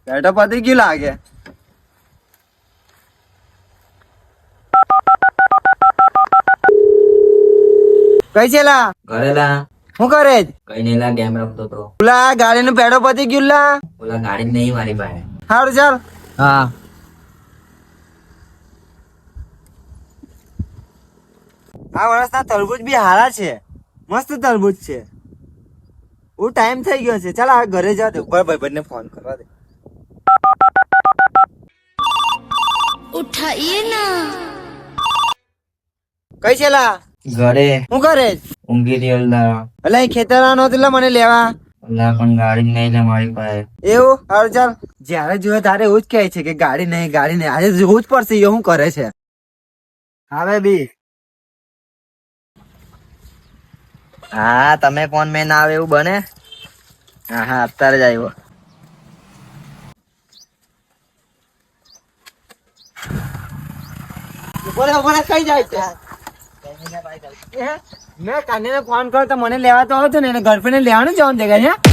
બેઠો પતી ગયું લાગે. કઈ છે લા? ઘરે લા. શું કરે? કઈ નઈ લા, ગેમ રમતો તો. ઓલા ગાડી નું પેડો પતી ગયું લા. ઓલા ગાડી નહીં મારી પાસે. સારું ચાલ. હા. આ વર્ષના તરબૂચ બી હારા છે, મસ્ત તરબૂચ છે. હું ટાઈમ થઈ ગયો છે, ચાલ હવે ઘરે જા દે. ઉપર ભાઈબંધને ફોન કરવા દે. उठाइए ना. કઈ છે લા? ઘરે શું કરે? ઊંઘી રહ્યો લા. એટલે અહીં ખેતર આનો એટલે મને લેવા. ઓલા પણ ગાડી નહીં લે મારી પાસે. એવું? સારું ચાલ. જયારે જોયે તારે એવું જ કહે છે કે ગાડી નહીં ગાડી નહીં. આજે જોવું જ પડશે એ શું કરે છે. હા બી. હા, તમે કોણ મેં ના આવે એવું બને? હા હા, અત્યારે જ આવ્યો. બોલે કઈ જાય છે? મેં કાને ફોન કર્યો તો મને લેવા તો આવતો ને, ગર્લફ્રેન્ડ લેવાનું જવાનું જગ્યા છે.